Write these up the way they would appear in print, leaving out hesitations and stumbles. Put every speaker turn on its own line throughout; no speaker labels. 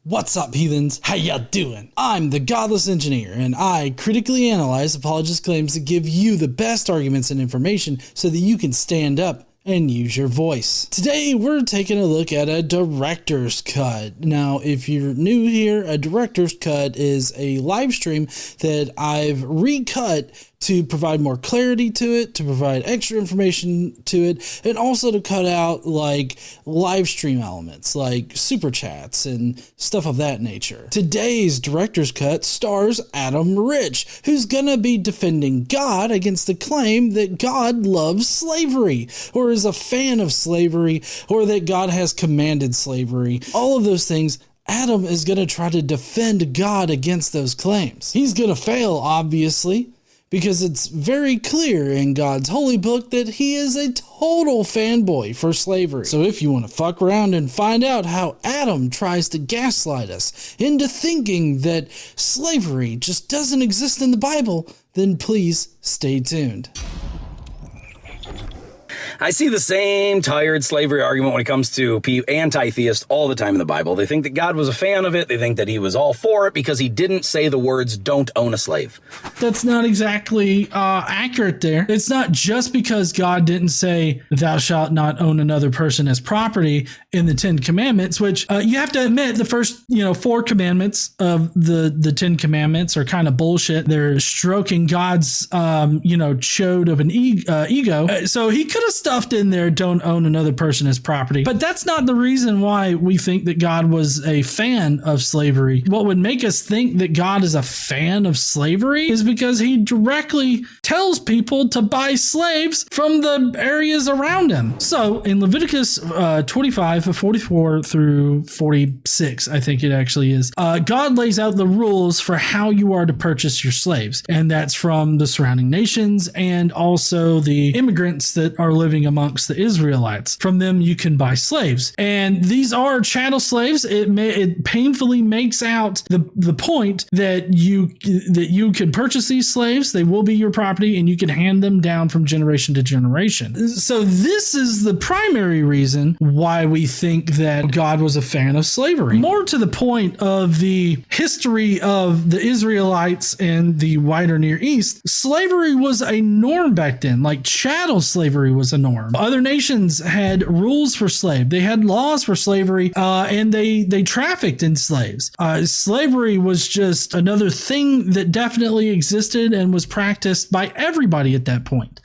What's up, heathens? How ya doing? I'm the Godless Engineer, and I critically analyze Apologist claims to give you the best arguments and information so that you can stand up and use your voice. Today, we're taking a look at a director's cut. Now, if you're new here, a director's cut is a live stream that I've recut to provide more clarity to it, to provide extra information to it, and also to cut out like live stream elements like super chats and stuff of that nature. Today's director's cut stars Adam Rich, who's gonna be defending God against the claim that God loves slavery, or is a fan of slavery, or that God has commanded slavery. All of those things. Adam is going to try to defend God against those claims. He's going to fail, obviously, because it's very clear in God's holy book that he is a total fanboy for slavery. So if you want to fuck around and find out how Adam tries to gaslight us into thinking that slavery just doesn't exist in the Bible, then please stay tuned.
I see the same tired slavery argument when it comes to anti-theists all the time in the Bible. They think that God was a fan of it. They think that he was all for it because he didn't say the words, "Don't own a slave."
That's not exactly accurate there. It's not just because God didn't say, "Thou shalt not own another person as property" in the 10 Commandments, which you have to admit the first, 4 commandments of the 10 Commandments are kind of bullshit. They're stroking God's, chode of an ego. So he could have stuffed in there, "Don't own another person as property." But that's not the reason why we think that God was a fan of slavery. What would make us think that God is a fan of slavery is because he directly tells people to buy slaves from the areas around him. So in Leviticus 25:44 through 46, I think it actually is, God lays out the rules for how you are to purchase your slaves. And that's from the surrounding nations and also the immigrants that are living amongst the Israelites. From them, you can buy slaves. And these are chattel slaves. It painfully makes out the point that you can purchase these slaves. They will be your property and you can hand them down from generation to generation. So this is the primary reason why we think that God was a fan of slavery. More to the point of the history of the Israelites and the wider Near East, slavery was a norm back then. Like chattel slavery was a norm. Other nations had rules for slave. They had laws for slavery, and they trafficked in slaves. Slavery was just another thing that definitely existed and was practiced by everybody at that point.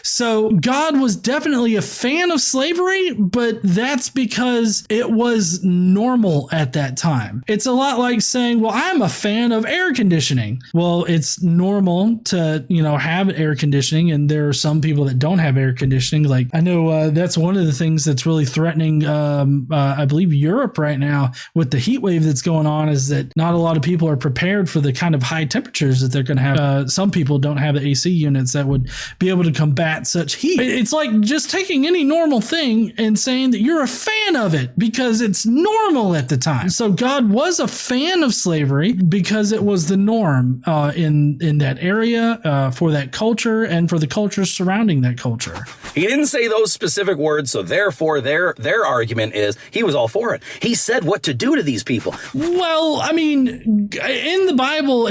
So God was definitely a fan of slavery, but that's because it was normal at that time. It's a lot like saying, well, I'm a fan of air conditioning. Well, it's normal to, have air conditioning, and there are some people that don't have air conditioning. Like I know that's one of the things that's really threatening, I believe, Europe right now with the heat wave that's going on, is that not a lot of people are prepared for the kind of high temperatures that they're going to have. Some people don't have the AC units that would be able to combat such heat. It's like just taking any normal thing and saying that you're a fan of it because it's normal at the time. So God was a fan of slavery because it was the norm in that area for that culture and for the cultures surrounding that culture.
He didn't say those specific words, so therefore their argument is he was all for it. He said what to do to these people.
Well, I mean, in the Bible,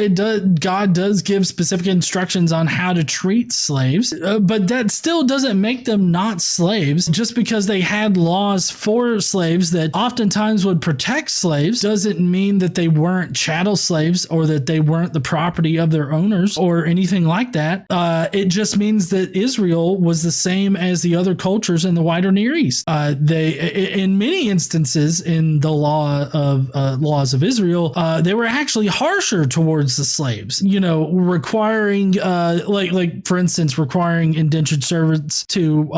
God does give specific instructions on how to treat slaves, but that still doesn't make them not slaves. Just because they had laws for slaves that oftentimes would protect slaves doesn't mean that they weren't chattel slaves or that they weren't the property of their owners or anything like that. It just means that Israel was the same as the other cultures in the wider Near East. They, in many instances in the laws of Israel, they were actually harsher towards the slaves, requiring, like for instance, requiring indentured servants to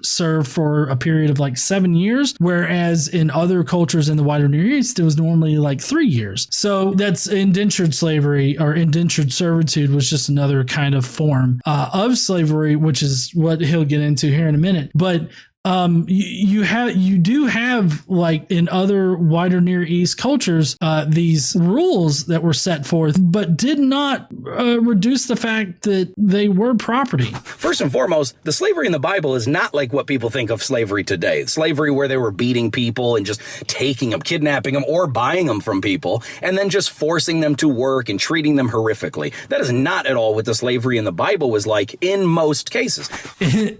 serve for a period of like 7 years, whereas in other cultures in the wider Near East, it was normally like 3 years. So that's indentured slavery, or indentured servitude was just another kind of form of slavery, which is what he'll get into here in a minute. But you do have, like in other wider Near East cultures, these rules that were set forth, but did not reduce the fact that they were property.
First and foremost, the slavery in the Bible is not like what people think of slavery today. Slavery where they were beating people and just taking them, kidnapping them, or buying them from people, and then just forcing them to work and treating them horrifically. That is not at all what the slavery in the Bible was like in most cases.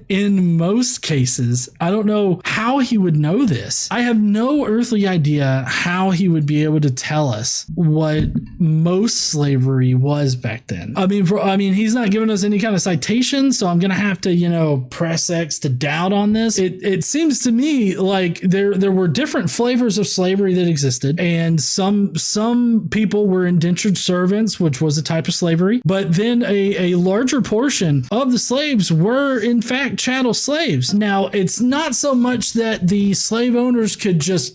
In most cases, I don't know how he would know this. I have no earthly idea how he would be able to tell us what most slavery was back then. I mean, he's not giving us any kind of citation, so I'm gonna have to, press X to doubt on this. It seems to me like there were different flavors of slavery that existed, and some people were indentured servants, which was a type of slavery, but then a larger portion of the slaves were in fact chattel slaves. Now, it's not so much that the slave owners could just,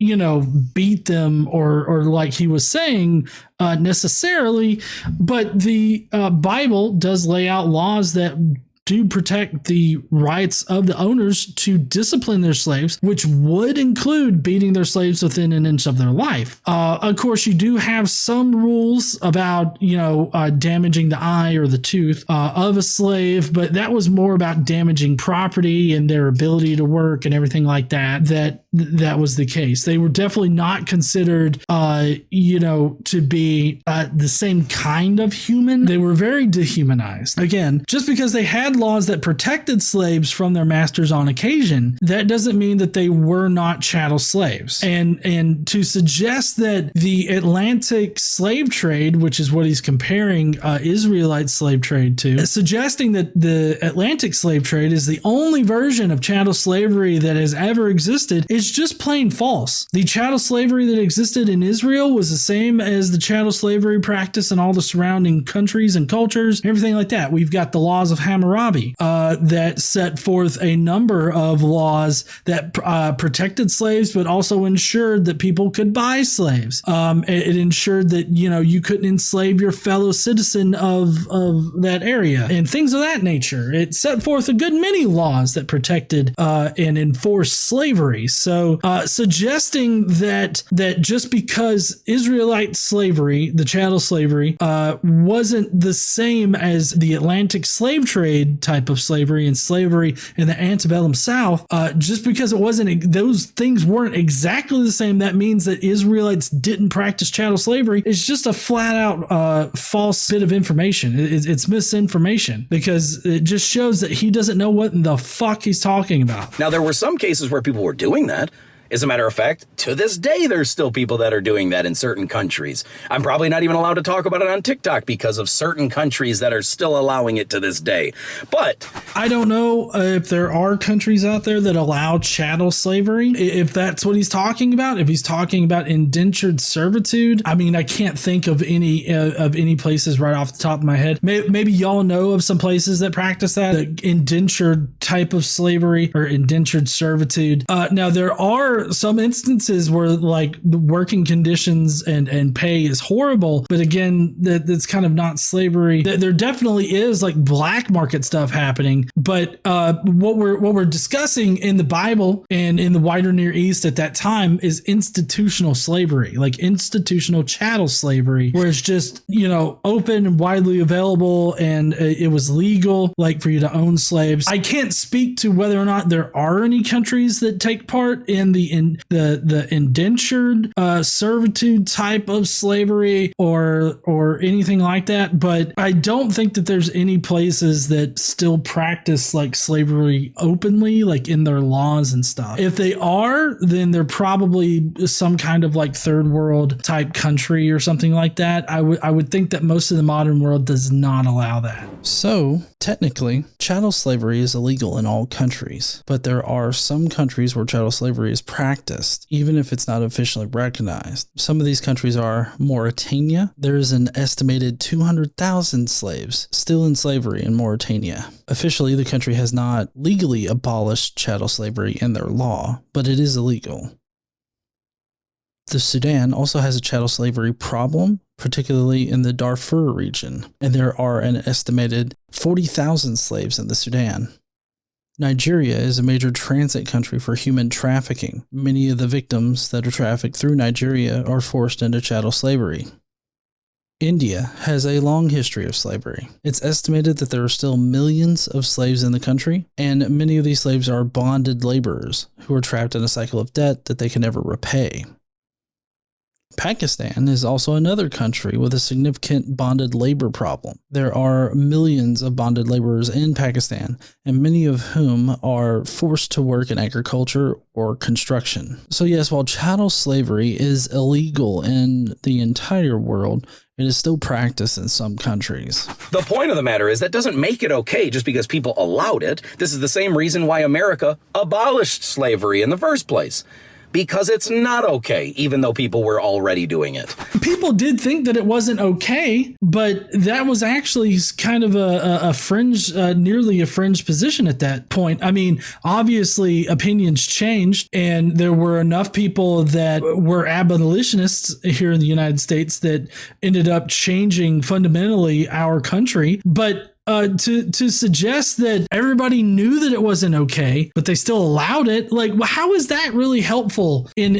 beat them or like he was saying, necessarily, but the Bible does lay out laws that do protect the rights of the owners to discipline their slaves, which would include beating their slaves within an inch of their life. Of course, you do have some rules about, damaging the eye or the tooth of a slave, but that was more about damaging property and their ability to work and everything like that. That was the case. They were definitely not considered, to be the same kind of human. They were very dehumanized. Again, just because they had laws that protected slaves from their masters on occasion, that doesn't mean that they were not chattel slaves. And to suggest that the Atlantic slave trade, which is what he's comparing Israelite slave trade to, suggesting that the Atlantic slave trade is the only version of chattel slavery that has ever existed, is just plain false. The chattel slavery that existed in Israel was the same as the chattel slavery practice in all the surrounding countries and cultures, everything like that. We've got the laws of Hammurabi that set forth a number of laws that protected slaves, but also ensured that people could buy slaves. It ensured that, you couldn't enslave your fellow citizen of that area and things of that nature. It set forth a good many laws that protected and enforced slavery. So suggesting that just because Israelite slavery, the chattel slavery, wasn't the same as the Atlantic slave trade type of slavery and slavery in the antebellum South, just because it wasn't, those things weren't exactly the same, that means that Israelites didn't practice chattel slavery. It's just a flat out false bit of information. It's misinformation, because it just shows that he doesn't know what in the fuck he's talking about.
Now, there were some cases where people were doing that. As a matter of fact, to this day, there's still people that are doing that in certain countries. I'm probably not even allowed to talk about it on TikTok because of certain countries that are still allowing it to this day. But
I don't know if there are countries out there that allow chattel slavery, if that's what he's talking about. If he's talking about indentured servitude, I mean, I can't think of any places right off the top of my head. Maybe y'all know of some places that practice that, the indentured type of slavery or indentured servitude. Now, there are some instances where like the working conditions and pay is horrible, but again, that's kind of not slavery. There definitely is like black market stuff happening, but what we're discussing in the Bible and in the wider Near East at that time is institutional slavery, like institutional chattel slavery, where it's just, open and widely available, and it was legal, like for you to own slaves. I can't speak to whether or not there are any countries that take part in the indentured servitude type of slavery or anything like that, but I don't think that there's any places that still practice like slavery openly, like in their laws and stuff. If they are, then they're probably some kind of like third world type country or something like that. I would think that most of the modern world does not allow that.
So technically, chattel slavery is illegal in all countries, but there are some countries where chattel slavery is practiced, even if it's not officially recognized. Some of these countries are Mauritania. There is an estimated 200,000 slaves still in slavery in Mauritania. Officially, the country has not legally abolished chattel slavery in their law, but it is illegal. The Sudan also has a chattel slavery problem, particularly in the Darfur region, and there are an estimated 40,000 slaves in the Sudan. Nigeria is a major transit country for human trafficking. Many of the victims that are trafficked through Nigeria are forced into chattel slavery. India has a long history of slavery. It's estimated that there are still millions of slaves in the country, and many of these slaves are bonded laborers who are trapped in a cycle of debt that they can never repay. Pakistan is also another country with a significant bonded labor problem. There are millions of bonded laborers in Pakistan, and many of whom are forced to work in agriculture or construction. So yes, while chattel slavery is illegal in the entire world, it is still practiced in some countries.
The point of the matter is that doesn't make it okay just because people allowed it. This is the same reason why America abolished slavery in the first place. Because it's not okay, even though people were already doing it.
People did think that it wasn't okay, but that was actually kind of a fringe, nearly a fringe position at that point. I mean, obviously opinions changed, and there were enough people that were abolitionists here in the United States that ended up changing fundamentally our country. But to suggest that everybody knew that it wasn't okay, but they still allowed it, like, how is that really helpful in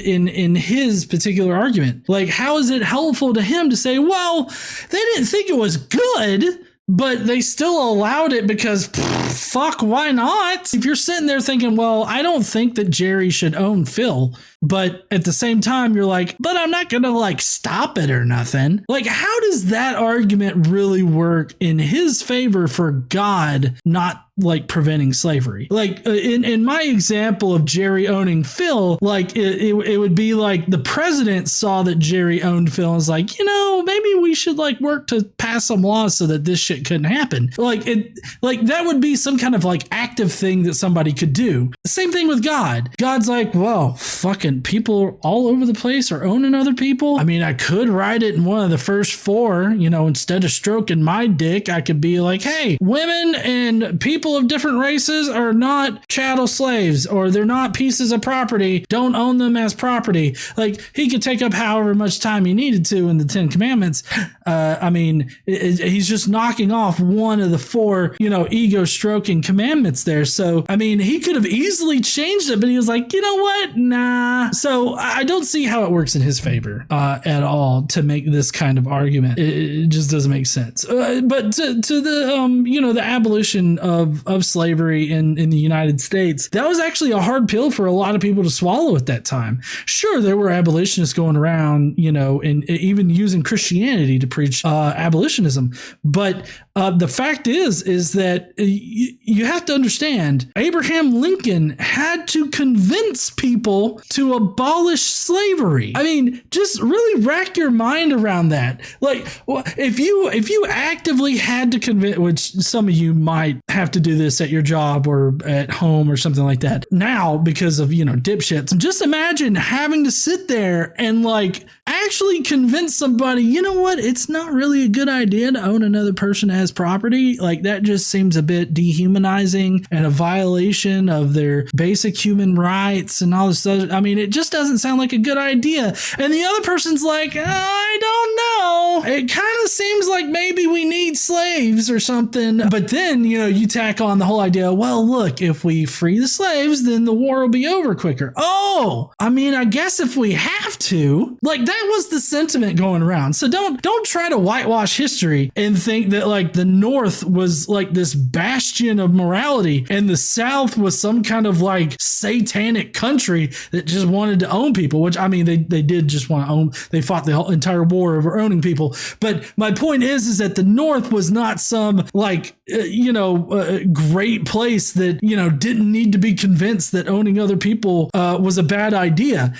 his particular argument? Like, how is it helpful to him to say, well, they didn't think it was good, but they still allowed it because fuck, why not? If you're sitting there thinking, well, I don't think that Jerry should own Phil, but at the same time, you're like, but I'm not going to like stop it or nothing. Like, how does that argument really work in his favor for God not like preventing slavery? Like in my example of Jerry owning Phil, like it would be like the president saw that Jerry owned Phil and was like, maybe we should like work to pass some laws so that this shit couldn't happen. Like that would be some kind of like active thing that somebody could do. The same thing with God. God's like, well, fucking people all over the place are owning other people. I mean, I could write it in one of the first four, instead of stroking my dick, I could be like, hey, women and people of different races are not chattel slaves, or they're not pieces of property. Don't own them as property. Like, he could take up however much time he needed to in the 10 Commandments. He's just knocking off one of the four, ego stroking commandments there. So, I mean, he could have easily changed it, but he was like, you know what? Nah. So I don't see how it works in his favor at all to make this kind of argument. It just doesn't make sense. But to the, the abolition of slavery in the United States, that was actually a hard pill for a lot of people to swallow at that time. Sure, there were abolitionists going around, and even using Christianity to preach abolitionism. But the fact is that you have to understand, Abraham Lincoln had to convince people to abolish slavery. I mean, just really rack your mind around that. Like, if you actively had to convince, which some of you might have to do this at your job or at home or something like that now because of, dipshits. Just imagine having to sit there and like actually convince somebody, you know what, it's not really a good idea to own another person as property. Like, that just seems a bit dehumanizing and a violation of their basic human rights and all this stuff. I mean, it just doesn't sound like a good idea. And the other person's like, I don't know. It kind of seems like maybe we need slaves or something. But then, you tack on the whole idea, well, look, if we free the slaves, then the war will be over quicker. Oh, I mean, I guess if we have to, like, that was the sentiment going around. So don't try to whitewash history and think that like the North was like this bastion of morality and the South was some kind of like satanic country that just wanted to own people, which, I mean, they did just want to own. They fought the whole entire war over owning people. But my point is that the North was not some like, great place that, didn't need to be convinced that owning other people was a bad idea.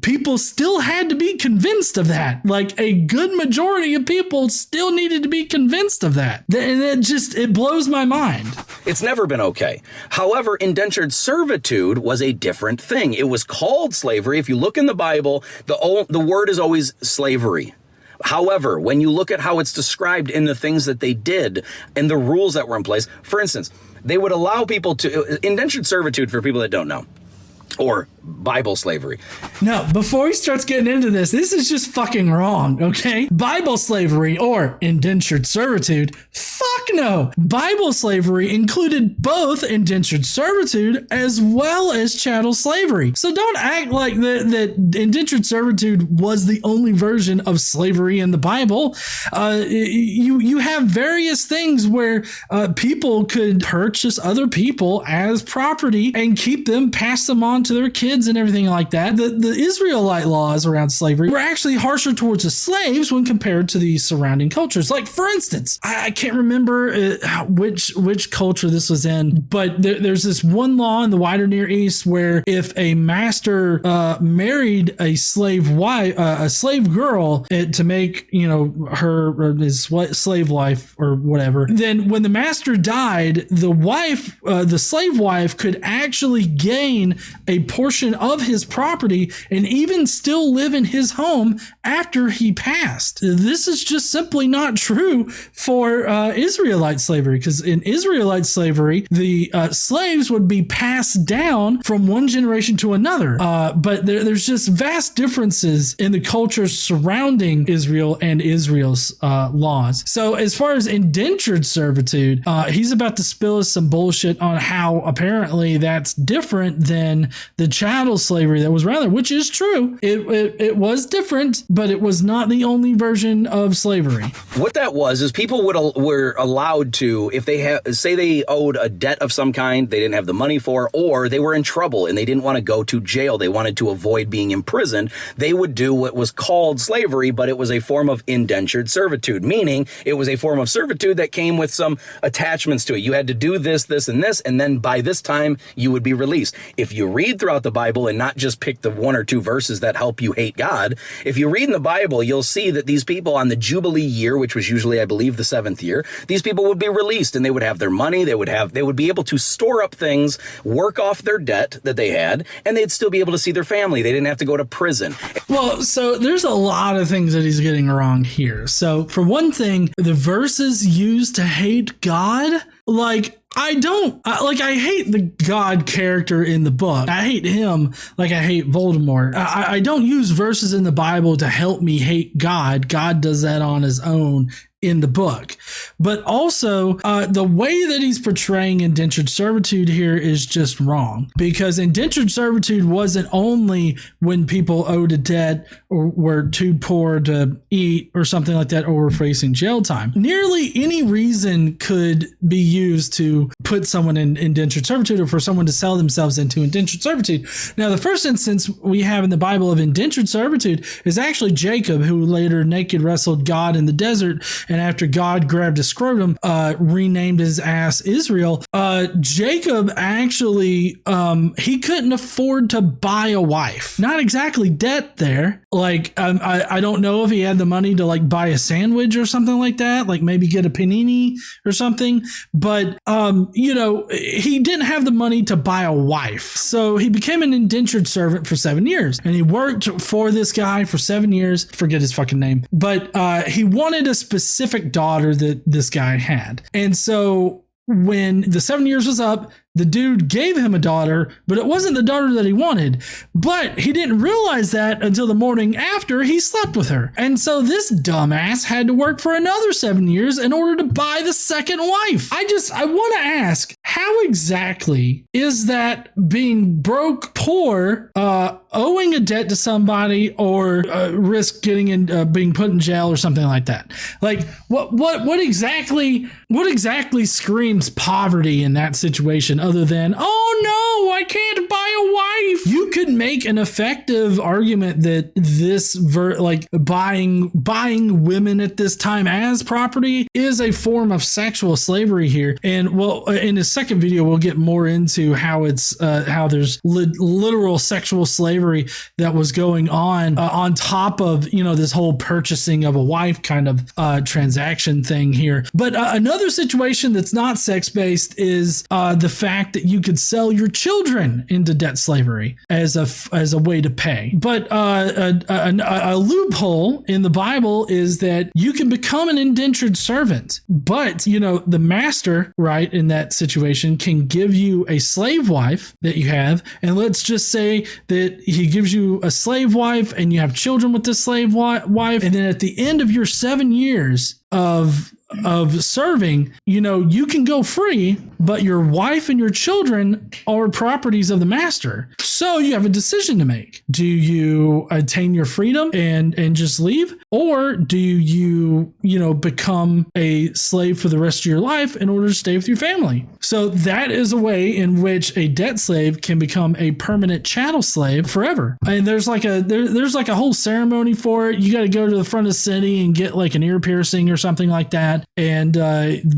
People still had to be convinced of that. Like, a good majority of people still needed to be convinced of that. And it blows my mind.
It's never been okay. However, indentured servitude was a different thing. It was called slavery. If you look in the Bible, the word is always slavery. However, when you look at how it's described in the things that they did and the rules that were in place, for instance, they would allow people to indentured servitude, for people that don't know, or Bible slavery.
No, before he starts getting into this is just fucking wrong, okay? Bible slavery or indentured servitude, fuck no. Bible slavery included both indentured servitude as well as chattel slavery. So don't act like that indentured servitude was the only version of slavery in the Bible. You have various things where people could purchase other people as property and keep them, pass them on to their kids and everything like that. The Israelite laws around slavery were actually harsher towards the slaves when compared to the surrounding cultures. Like, for instance, I can't remember which culture this was in, but there's this one law in the wider Near East where if a master married a slave wife, a slave girl, to make her his slave wife or whatever, then when the master died, the slave wife could actually gain a portion of his property and even still live in his home after he passed. This is just simply not true for Israelite slavery, because in Israelite slavery, the slaves would be passed down from one generation to another. But there's just vast differences in the cultures surrounding Israel and Israel's laws. So as far as indentured servitude, he's about to spill us some bullshit on how apparently that's different than the chattel slavery that was around there, which is true. It was different, but it was not the only version of slavery.
What that was is people were allowed to, if they say they owed a debt of some kind they didn't have the money for, or they were in trouble and they didn't want to go to jail, they wanted to avoid being imprisoned, they would do what was called slavery, but it was a form of indentured servitude, meaning it was a form of servitude that came with some attachments to it. You had to do this, this, and this, and then by this time you would be released. If you read throughout the Bible and not just pick the one or two verses that help you hate God, if you read in the Bible, you'll see that these people on the Jubilee year, which was usually, I believe, the 7th year, these people would be released and they would have their money, they would be able to store up things, work off their debt that they had, and they'd still be able to see their family. They didn't have to go to prison.
Well, so there's a lot of things that he's getting wrong here. So for one thing, the verses used to hate God, I hate the God character in the book. I hate him like I hate Voldemort. I don't use verses in the Bible to help me hate God. God does that on his own in the book. But also, the way that he's portraying indentured servitude here is just wrong, because indentured servitude wasn't only when people owed a debt or were too poor to eat or something like that, or were facing jail time. Nearly any reason could be used to put someone in indentured servitude, or for someone to sell themselves into indentured servitude. Now, the first instance we have in the Bible of indentured servitude is actually Jacob, who later naked wrestled God in the desert, and after God grabbed his scrotum, renamed his ass Israel. Jacob actually, he couldn't afford to buy a wife. Not exactly debt there. I don't know if he had the money to buy a sandwich or something like that, maybe get a panini or something. But, he didn't have the money to buy a wife. So he became an indentured servant for 7 years, and he worked for this guy for 7 years. Forget his fucking name. But he wanted a specific daughter that this guy had. And so when the 7 years was up, the dude gave him a daughter, but it wasn't the daughter that he wanted. But he didn't realize that until the morning after he slept with her. And so this dumbass had to work for another 7 years in order to buy the second wife. I want to ask, how exactly is that being broke, poor, owing a debt to somebody, or risk getting in, being put in jail or something like that? What exactly screams poverty in that situation, other than, oh no, I can't buy a wife? You could make an effective argument that this buying women at this time as property is a form of sexual slavery here. And in his second video, we'll get more into how it's how there's literal sexual slavery that was going on top of this whole purchasing of a wife kind of transaction thing here. But another situation that's not sex based is the fact that you could sell your children into debt slavery as a way to pay. But a loophole in the Bible is that you can become an indentured servant, but the master, right, in that situation can give you a slave wife that you have, and let's just say that he gives you a slave wife and you have children with this slave wife, and then at the end of your 7 years of of serving, you can go free, but your wife and your children are properties of the master. So you have a decision to make. Do you attain your freedom and just leave? Or do you become a slave for the rest of your life in order to stay with your family? So that is a way in which a debt slave can become a permanent chattel slave forever. And there's like a whole ceremony for it. You got to go to the front of the city and get like an ear piercing or something like that. And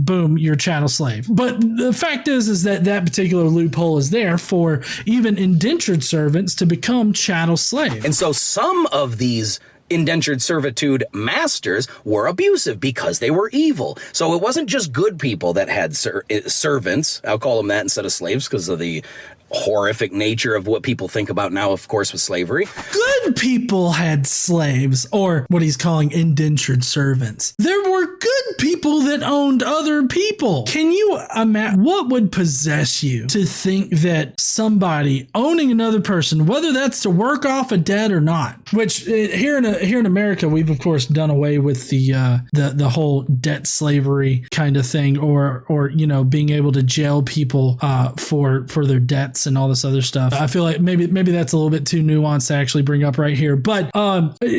boom, you're a chattel slave. But the fact is that particular loophole is there for even indentured servants to become chattel slaves.
And so some of these indentured servitude masters were abusive because they were evil. So it wasn't just good people that had servants. I'll call them that instead of slaves because of the horrific nature of what people think about now, of course, with slavery.
Good people had slaves, or what he's calling indentured servants. There were good people that owned other people. Can you imagine what would possess you to think that somebody owning another person, whether that's to work off a debt or not, which here in America, we've of course done away with the whole debt slavery kind of thing, or being able to jail people for their debts and all this other stuff. I feel like maybe that's a little bit too nuanced to actually bring up right here. But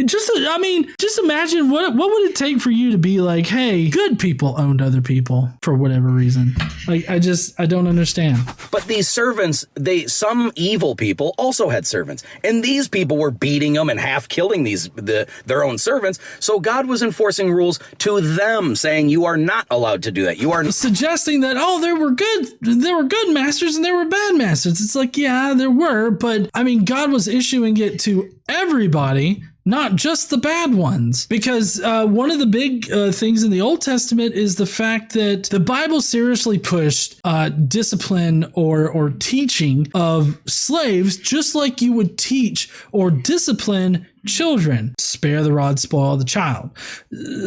just imagine what would it take for you to be like, hey, good people owned other people for whatever reason. Like I don't understand.
But these servants, some evil people also had servants, and these people were beating them and half killing their own servants. So God was enforcing rules to them, saying you are not allowed to do that. You are
suggesting that there were good masters and there were bad masters. It's like, yeah, there were, but I mean, God was issuing it to everybody, not just the bad ones. Because one of the big things in the Old Testament is the fact that the Bible seriously pushed discipline or teaching of slaves, just like you would teach or discipline children. Spare the rod, spoil the child.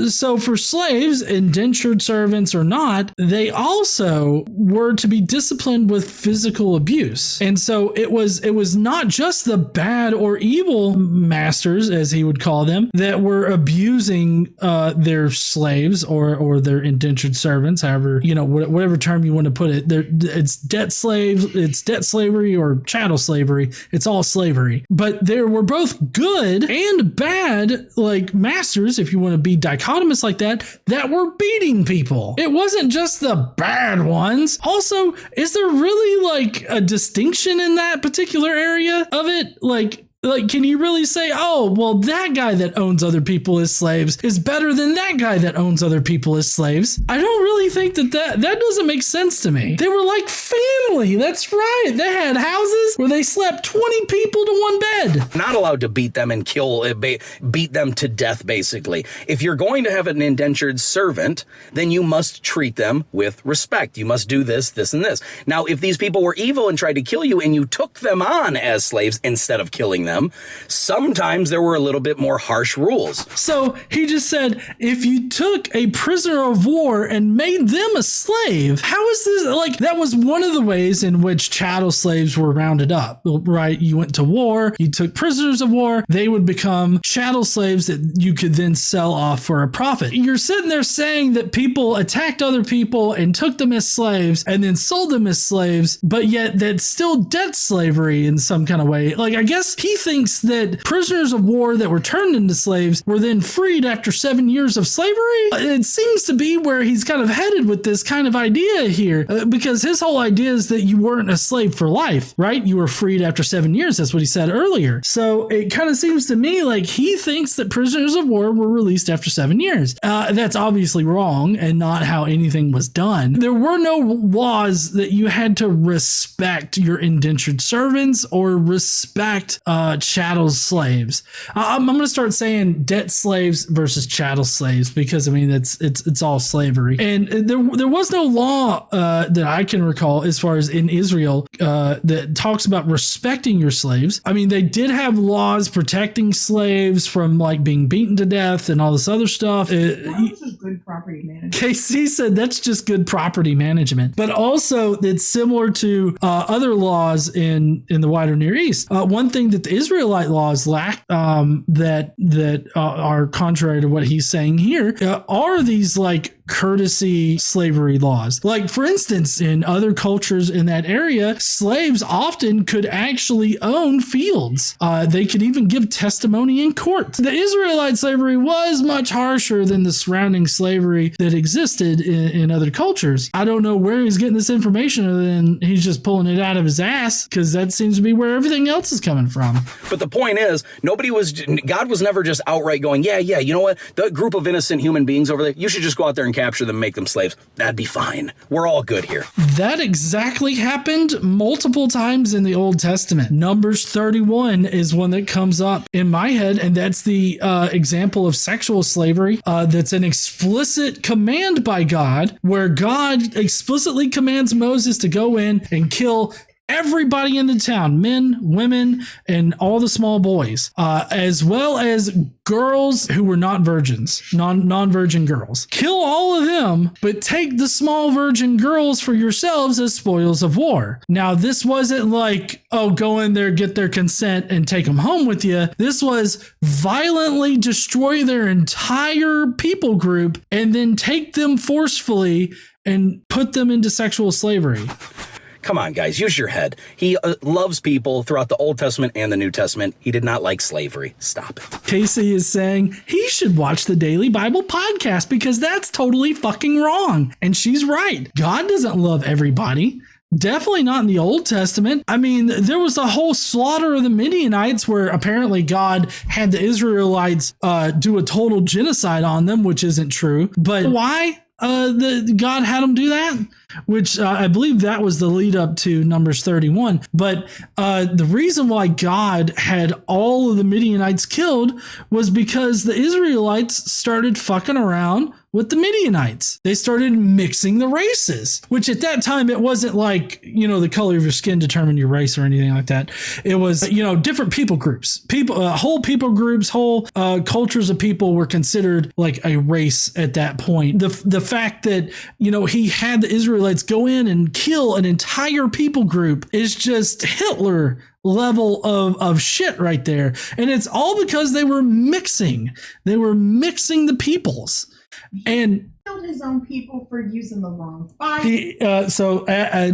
So for slaves, indentured servants or not, they also were to be disciplined with physical abuse. And so it was not just the bad or evil masters, as he would call them, that were abusing their slaves or their indentured servants, however, whatever term you want to put it. It's debt slavery or chattel slavery. It's all slavery. But there were both good and bad, like masters, if you want to be dichotomous like that were beating people. It wasn't just the bad ones. Also, is there really like a distinction in that particular area of it? Like, can you really say, oh, well, that guy that owns other people as slaves is better than that guy that owns other people as slaves? I don't really think that doesn't make sense to me. They were like family. That's right. They had houses where they slept 20 people to one bed.
Not allowed to beat them and beat them to death, basically. If you're going to have an indentured servant, then you must treat them with respect. You must do this, this, and this. Now, if these people were evil and tried to kill you and you took them on as slaves instead of killing them, sometimes there were a little bit more harsh rules.
So he just said, if you took a prisoner of war and made them a slave, how is this? Like, that was one of the ways in which chattel slaves were rounded up, right? You went to war, you took prisoners of war, they would become chattel slaves that you could then sell off for a profit. You're sitting there saying that people attacked other people and took them as slaves and then sold them as slaves, but yet that's still debt slavery in some kind of way. Like, I guess he thinks that prisoners of war that were turned into slaves were then freed after 7 years of slavery. It seems to be where he's kind of headed with this kind of idea here, because his whole idea is that you weren't a slave for life, right? You were freed after 7 years. That's what he said earlier. So it kind of seems to me like he thinks that prisoners of war were released after 7 years. That's obviously wrong and not how anything was done. There were no laws that you had to respect your indentured servants or respect chattel slaves. I'm going to start saying debt slaves versus chattel slaves because I mean it's all slavery, and there was no law that I can recall as far as in Israel that talks about respecting your slaves. I mean, they did have laws protecting slaves from like being beaten to death and all this other stuff.
This is good property management.
KC said that's just good property management, but also it's similar to other laws in the wider Near East. One thing that the Israelite laws lack that are contrary to what he's saying here are these like courtesy slavery laws. Like, for instance, in other cultures in that area, slaves often could actually own fields. They could even give testimony in court. The Israelite slavery was much harsher than the surrounding slavery that existed in other cultures. I don't know where he's getting this information other than he's just pulling it out of his ass, because that seems to be where everything else is coming from.
But the point is, God was never just outright going, yeah, you know what? The group of innocent human beings over there, you should just go out there and capture them, make them slaves. That'd be fine. We're all good here.
That exactly happened multiple times in the Old Testament. Numbers 31 is one that comes up in my head, and that's the example of sexual slavery. That's an explicit command by God, where God explicitly commands Moses to go in and kill everybody in the town, men, women, and all the small boys, as well as girls who were not virgins, non-virgin girls. Kill all of them, but take the small virgin girls for yourselves as spoils of war. Now, this wasn't like, oh, go in there, get their consent, and take them home with you. This was violently destroy their entire people group and then take them forcefully and put them into sexual slavery.
Come on, guys, use your head. He loves people throughout the Old Testament and the New Testament. He did not like slavery. Stop it.
Casey is saying he should watch the Daily Bible podcast because that's totally fucking wrong. And she's right. God doesn't love everybody. Definitely not in the Old Testament. I mean, there was a whole slaughter of the Midianites where apparently God had the Israelites do a total genocide on them, which isn't true. But why? God had them do that, which I believe that was the lead up to Numbers 31. But the reason why God had all of the Midianites killed was because the Israelites started fucking around with the Midianites. They started mixing the races, which at that time, it wasn't like, the color of your skin determined your race or anything like that. It was, different people groups, whole people groups, whole cultures of people were considered like a race at that point. The fact that, he had the Israelites go in and kill an entire people group is just Hitler level of shit right there. And it's all because they were mixing the peoples. And
killed his own people for using the wrong fire.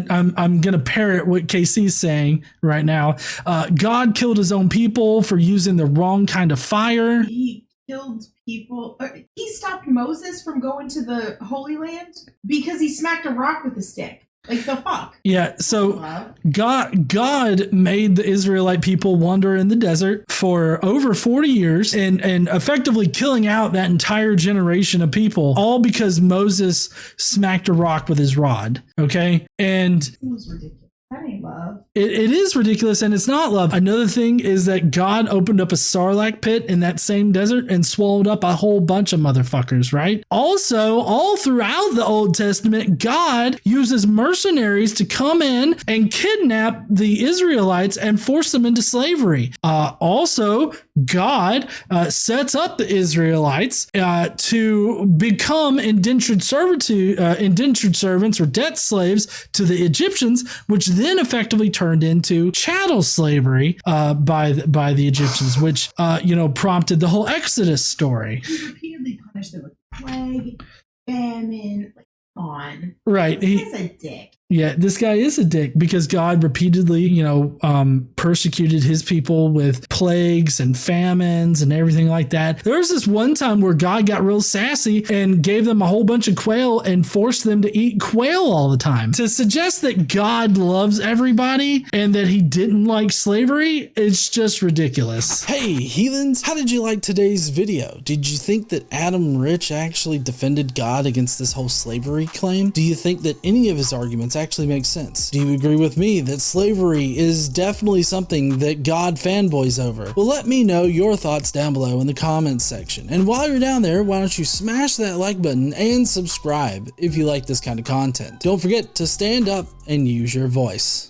I'm going to parrot what KC's saying right now. God killed his own people for using the wrong kind of fire.
He killed people. He stopped Moses from going to the Holy Land because he smacked a rock with a stick. Like, the fuck?
Yeah, so God made the Israelite people wander in the desert for over 40 years and effectively killing out that entire generation of people, all because Moses smacked a rock with his rod, okay? And
it was ridiculous. That ain't love.
It is ridiculous, and it's not love. Another thing is that God opened up a sarlacc pit in that same desert and swallowed up a whole bunch of motherfuckers, right? Also, all throughout the Old Testament, God uses mercenaries to come in and kidnap the Israelites and force them into slavery. Also, God sets up the Israelites to become indentured servants or debt slaves to the Egyptians, which then effectively turned into chattel slavery by the Egyptians, which prompted the whole Exodus story.
He repeatedly punished them with plague, famine, on.
Right.
He's a dick.
Yeah, this guy is a dick because God repeatedly, persecuted his people with plagues and famines and everything like that. There was this one time where God got real sassy and gave them a whole bunch of quail and forced them to eat quail all the time. To suggest that God loves everybody and that he didn't like slavery, it's just ridiculous.
Hey, heathens, how did you like today's video? Did you think that Adam Rich actually defended God against this whole slavery claim? Do you think that any of his arguments actually make sense? Do you agree with me that slavery is definitely something that God fanboys over? Well, let me know your thoughts down below in the comments section. And while you're down there, why don't you smash that like button and subscribe if you like this kind of content. Don't forget to stand up and use your voice.